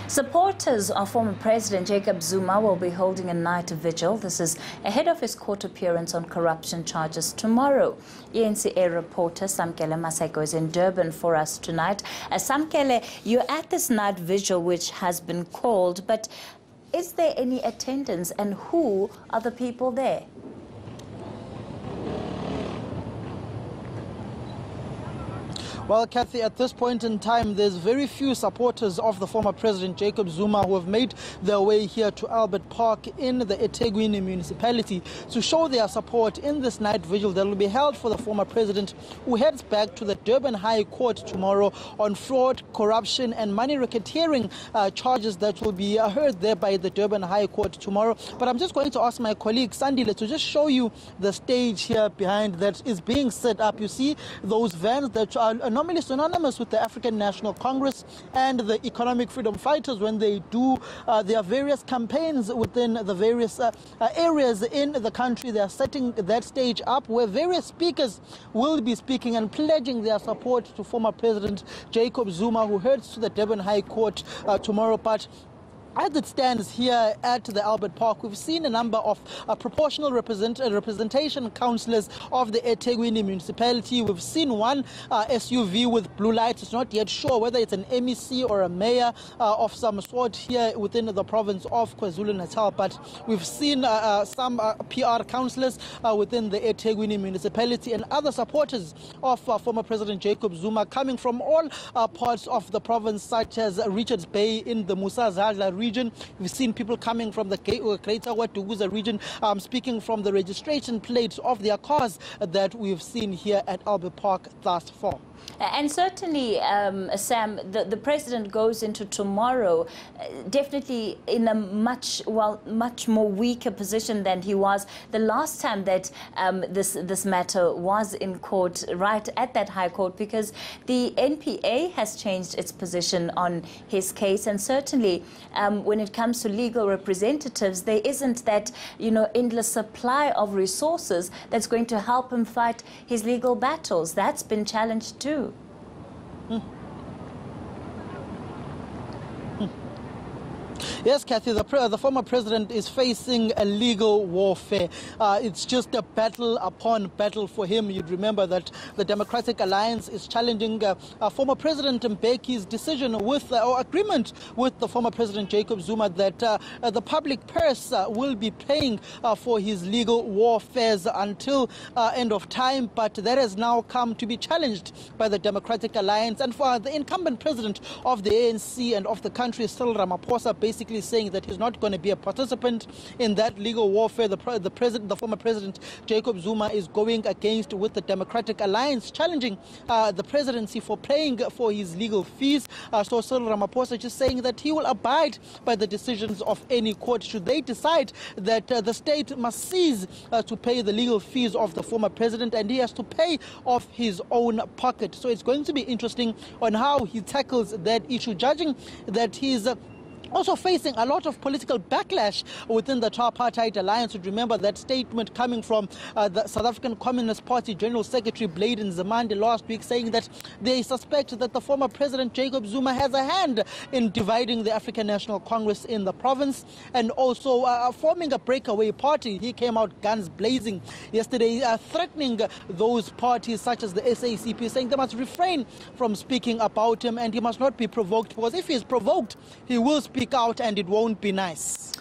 Supporters of former President Jacob Zuma will be holding a night vigil. This is ahead of his court appearance on corruption charges tomorrow. eNCA reporter Samkele Maseko is in Durban for us tonight. Samkele, you're at this night vigil which has been called, but is there any attendance and who are the people there? Well, Kathy, at this point in time, there's very few supporters of the former President Jacob Zuma who have made their way here to Albert Park in the eThekwini municipality to show their support in this night vigil that will be held for the former president, who heads back to the Durban High Court tomorrow on fraud, corruption and money racketeering charges that will be heard there by the Durban High Court tomorrow. But I'm just going to ask my colleague Sandile to just show you the stage here behind that is being set up. You see those vans that are normally synonymous with the African National Congress and the Economic Freedom Fighters when they do their various campaigns within the various areas in the country. They are setting that stage up where various speakers will be speaking and pledging their support to former President Jacob Zuma, who heads to the Durban High Court tomorrow. But as it stands here at the Albert Park, we've seen a number of proportional representation councillors of the eThekwini municipality. We've seen one SUV with blue lights. It's not yet sure whether it's an MEC or a mayor of some sort here within the province of KwaZulu-Natal. But we've seen some PR councillors within the eThekwini municipality and other supporters of former President Jacob Zuma coming from all parts of the province, such as Richards Bay in the Musa Zadla region. We've seen people coming from the Greater Watuguza region, speaking from the registration plates of their cars that we've seen here at Albert Park thus far. And certainly, Sam, the president goes into tomorrow definitely in a much more weaker position than he was the last time that this matter was in court, right at that high court, because the NPA has changed its position on his case, and certainly when it comes to legal representatives, there isn't that endless supply of resources that's going to help him fight his legal battles. That's been challenged too. Yes, Kathy, the former president is facing a legal warfare. It's just a battle upon battle for him. You'd remember that the Democratic Alliance is challenging former President Mbeki's decision or agreement with the former President Jacob Zuma that the public purse will be paying for his legal warfares until end of time. But that has now come to be challenged by the Democratic Alliance, and for the incumbent president of the ANC and of the country, Cyril Ramaphosa, basically saying that he's not going to be a participant in that legal warfare the former President Jacob Zuma is going against with the Democratic Alliance, challenging the presidency for paying for his legal fees. So Cyril Ramaphosa just saying that he will abide by the decisions of any court should they decide that the state must cease to pay the legal fees of the former president, and he has to pay off his own pocket. So it's going to be interesting on how he tackles that issue, judging that he's also facing a lot of political backlash within the tripartite alliance. Remember that statement coming from the South African Communist Party General Secretary Bladen Nzimande last week, saying that they suspect that the former President Jacob Zuma has a hand in dividing the African National Congress in the province and also forming a breakaway party. He came out guns blazing yesterday, threatening those parties such as the SACP, saying they must refrain from speaking about him and he must not be provoked, because if he is provoked, he will speak out and it won't be nice.